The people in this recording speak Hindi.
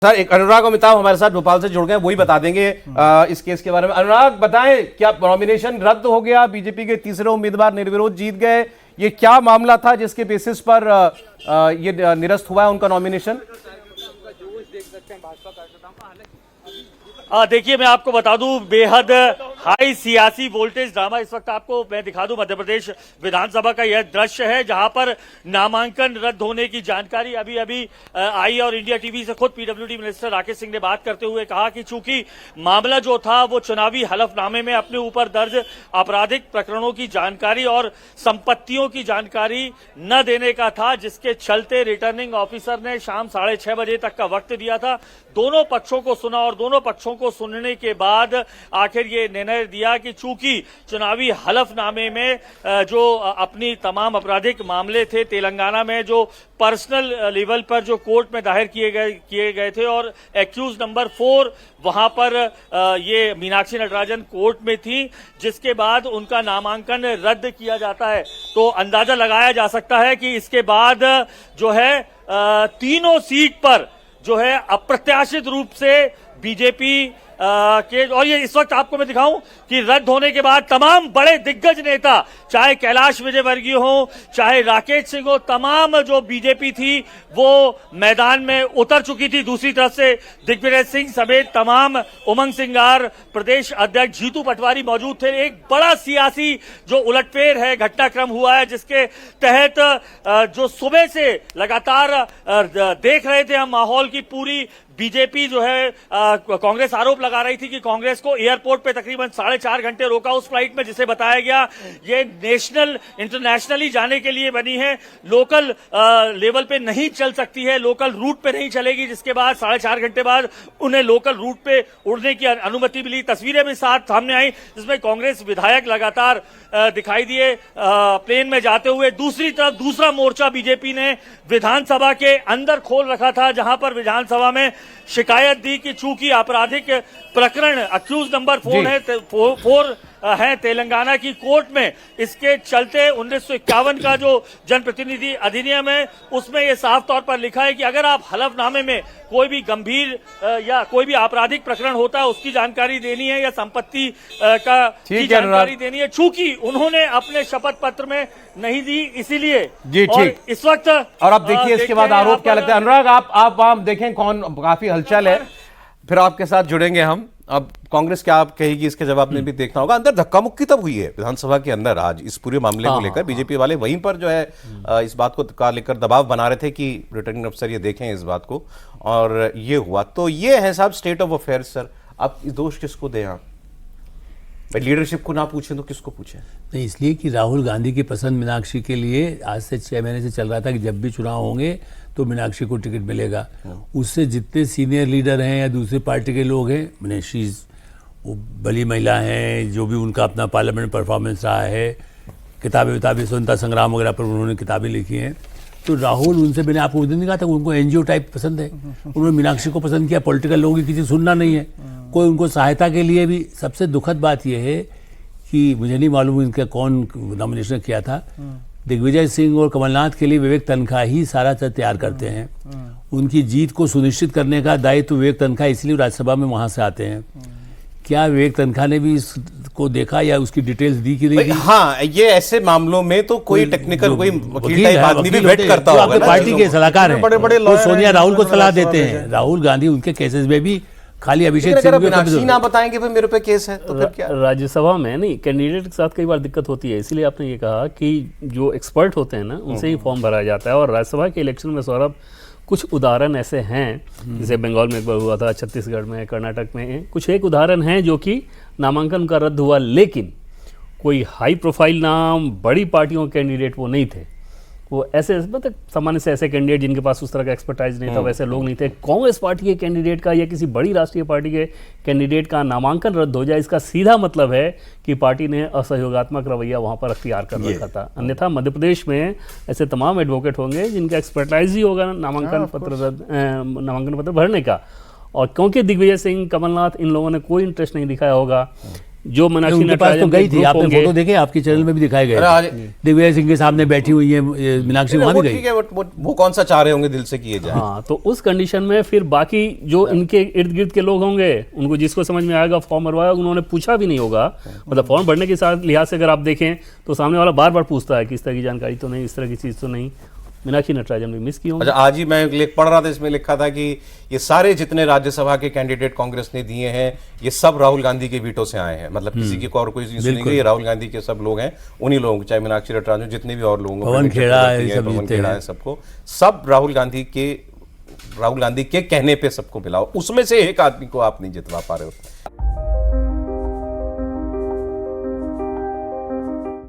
सर, एक अनुराग अमिताभ हमारे साथ भोपाल से जुड़ गए, वही बता देंगे इस केस के बारे में। अनुराग, बताएं, क्या नॉमिनेशन रद्द हो गया? बीजेपी के तीसरे उम्मीदवार निर्विरोध जीत गए। ये क्या मामला था जिसके बेसिस पर ये निरस्त हुआ है उनका नॉमिनेशन? देखिए, मैं आपको बता दूं, बेहद हाई सियासी वोल्टेज ड्रामा इस वक्त आपको मैं दिखा दूं। मध्य प्रदेश विधानसभा का यह दृश्य है जहां पर नामांकन रद्द होने की जानकारी अभी अभी आई और इंडिया टीवी से खुद पीडब्ल्यूडी मिनिस्टर राकेश सिंह ने बात करते हुए कहा कि चूंकि मामला जो था वो चुनावी हलफनामे में अपने ऊपर दर्ज आपराधिक प्रकरणों की जानकारी और संपत्तियों की जानकारी न देने का था, जिसके चलते रिटर्निंग ऑफिसर ने शाम 6:30 बजे तक का वक्त दिया था। दोनों पक्षों को सुना और दोनों पक्षों को सुनने के बाद आखिर ये निर्णय दिया कि चूंकि चुनावी हलफनामे में जो अपनी तमाम आपराधिक मामले थे तेलंगाना में जो पर्सनल लेवल पर जो कोर्ट में दायर किए गए थे और एक्यूज नंबर 4 वहां पर ये मीनाक्षी नटराजन कोर्ट में थी, जिसके बाद उनका नामांकन रद्द किया जाता है। तो अंदाजा लगाया जा सकता है कि इसके बाद जो है तीनों सीट पर जो है अप्रत्याशित रूप से बीजेपी के, और ये इस वक्त आपको मैं दिखाऊं कि रद्द होने के बाद तमाम बड़े दिग्गज नेता, चाहे कैलाश विजयवर्गीय हो, चाहे राकेश सिंह हो, तमाम जो बीजेपी थी वो मैदान में उतर चुकी थी। दूसरी तरफ से दिग्विजय सिंह समेत तमाम उमंग सिंगार, प्रदेश अध्यक्ष जीतू पटवारी मौजूद थे। एक बड़ा सियासी जो उलटफेर है, घटनाक्रम हुआ है, जिसके तहत जो सुबह से लगातार देख रहे थे हम माहौल की पूरी बीजेपी जो है कांग्रेस आरोप लगा रही थी कि कांग्रेस को एयरपोर्ट पे तकरीबन 4.5 घंटे रोका उस फ्लाइट में, जिसे बताया गया ये नेशनल इंटरनेशनली जाने के लिए बनी है, लोकल लेवल पे नहीं चल सकती है, लोकल रूट पे नहीं चलेगी, जिसके बाद 4.5 घंटे बाद उन्हें लोकल रूट पे उड़ने की अनुमति मिली। तस्वीरें भी साथ सामने आई जिसमें कांग्रेस विधायक लगातार दिखाई दिए प्लेन में जाते हुए। दूसरी तरफ दूसरा मोर्चा बीजेपी ने विधानसभा के अंदर खोल रखा था, जहां पर विधानसभा में शिकायत दी कि चूंकि आपराधिक प्रकरण अक्यूज नंबर 4 है तेलंगाना की कोर्ट में, इसके चलते 1951 का जो जनप्रतिनिधि अधिनियम है उसमें यह साफ तौर पर लिखा है कि अगर आप हलफनामे में कोई भी गंभीर या कोई भी आपराधिक प्रकरण होता है उसकी जानकारी देनी है या संपत्ति की जानकारी देनी है। चूंकि उन्होंने अपने शपथ पत्र में नहीं दी, इसीलिए जी ठीक इस वक्त। और अब देखिए इसके बाद आरोप क्या लगता है। अनुराग, आप देखें कौन, काफी हलचल है, फिर आपके साथ जुड़ेंगे हम। अब कांग्रेस क्या आप कहेगी इसके जवाब में भी देखना होगा। अंदर धक्का मुक्की तब हुई है विधानसभा के अंदर आज इस पूरे मामले को लेकर। बीजेपी वाले वहीं पर जो है इस बात को लेकर दबाव बना रहे थे कि रिटर्निंग अफसर ये देखें इस बात को, और ये हुआ। तो ये है साहब स्टेट ऑफ अफेयर्स। सर, आप दोष किसको दें? आप लीडरशिप को ना पूछें तो किसको पूछें? नहीं, इसलिए कि राहुल गांधी की पसंद मीनाक्षी के लिए आज से 6 महीने से चल रहा था कि जब भी चुनाव होंगे तो मीनाक्षी को टिकट मिलेगा। उससे जितने सीनियर लीडर हैं या दूसरी पार्टी के लोग हैं, मीनाक्षी वो बड़ी महिला हैं, जो भी उनका अपना पार्लियामेंट परफॉर्मेंस रहा है, किताबें स्वतंत्रता संग्राम वगैरह पर उन्होंने किताबें लिखी हैं। तो राहुल उनसे, मैंने आपको उस दिन कहा था उनको एनजीओ टाइप पसंद है, उन्होंने मीनाक्षी को पसंद किया। पॉलिटिकल लोगों की किसी सुनना नहीं है, कोई उनको सहायता के लिए भी। सबसे दुखद बात यह है कि मुझे नहीं मालूम इनका कौन नॉमिनेशन किया था, दिग्विजय सिंह और कमलनाथ के लिए विवेक तनखा ही सारा तैयार करते हैं। उनकी जीत को सुनिश्चित करने का दायित्व विवेक तनखा, इसलिए राज्यसभा में वहां से आते हैं। क्या विवेक तनखा ने भी इसको देखा या उसकी डिटेल्स दी कि नहीं? हाँ, ये ऐसे मामलों में तो कोई टेक्निकल कोई वकील टाइप आदमी भी वेट करता होगा। आपके पार्टी के सलाहकार हैं, बड़े-बड़े सोनिया राहुल को सलाह देते हैं। राहुल गांधी उनके केसेस में भी खाली अभिषेक सिंह ना बताएंगे फिर मेरे पे केस है तो फिर क्या? राज्यसभा में नहीं, कैंडिडेट के साथ कई बार दिक्कत होती है, इसीलिए आपने ये कहा कि जो एक्सपर्ट होते हैं ना उनसे ही फॉर्म भरा जाता है। और राज्यसभा के इलेक्शन में सौरभ कुछ उदाहरण ऐसे हैं, जैसे बंगाल में एक बार हुआ था, छत्तीसगढ़ में, कर्नाटक में कुछ एक उदाहरण हैं जो कि नामांकन का रद्द हुआ, लेकिन कोई हाई प्रोफाइल नाम, बड़ी पार्टियों के कैंडिडेट वो नहीं थे। वो ऐसे मतलब सामान्य से ऐसे कैंडिडेट जिनके पास उस तरह का एक्सपर्टाइज नहीं था, वैसे लोग नहीं थे। कांग्रेस पार्टी के कैंडिडेट का या किसी बड़ी राष्ट्रीय पार्टी के कैंडिडेट का नामांकन रद्द हो जाए, इसका सीधा मतलब है कि पार्टी ने असहयोगात्मक रवैया वहां पर अख्तियार कर रखा था। अन्यथा मध्य प्रदेश में ऐसे तमाम एडवोकेट होंगे जिनका एक्सपर्टाइज ही होगा नामांकन पत्र भरने का। और क्योंकि दिग्विजय सिंह, कमलनाथ, इन लोगों ने कोई इंटरेस्ट नहीं दिखाया होगा, जो मीनाक्षी उनके पास तो नटराजन गई के थी, ग्रुप आपने होंगे। फोटो देखे, आपके चैनल में भी दिखाए गए अरे आज- थे। दिग्विजय सिंह के सामने बैठी हुई है मीनाक्षी, वहां वो भी गई। ठीक है, वो कौन सा चाह रहे होंगे दिल से किए जाए। हाँ, तो उस कंडीशन में फिर बाकी जो इनके इर्द गिर्द के लोग होंगे, उनको जिसको समझ में आएगा फॉर्म भरवाया, उन्होंने पूछा भी नहीं होगा। मतलब फॉर्म भरने के साथ लिहाज से अगर आप देखें तो सामने वाला बार बार पूछता है कि इस तरह की जानकारी तो नहीं, इस तरह की चीज़ तो नहीं। मीनाक्षी नटराजन भी मिस की होंगी। अच्छा, आज ही मैं एक लेख पढ़ रहा था, इसमें लिखा था कि ये सारे जितने राज्यसभा के कैंडिडेट कांग्रेस ने दिए हैं, ये सब राहुल गांधी के वीटो से आए हैं। मतलब किसी की और कोई चीज नहीं गई, ये राहुल गांधी के सब लोग हैं, उन्हीं लोगों को, चाहे मीनाक्षी नटराजन, जितने भी और लोगों को, पवन खेड़ा चक्रवर्ती ये हैं, सब पवन जीते खेड़ा हैं। है, सबको सब राहुल गांधी के कहने पे सबको मिला, उसमें से एक आदमी को आप नहीं जितवा पा रहे हो।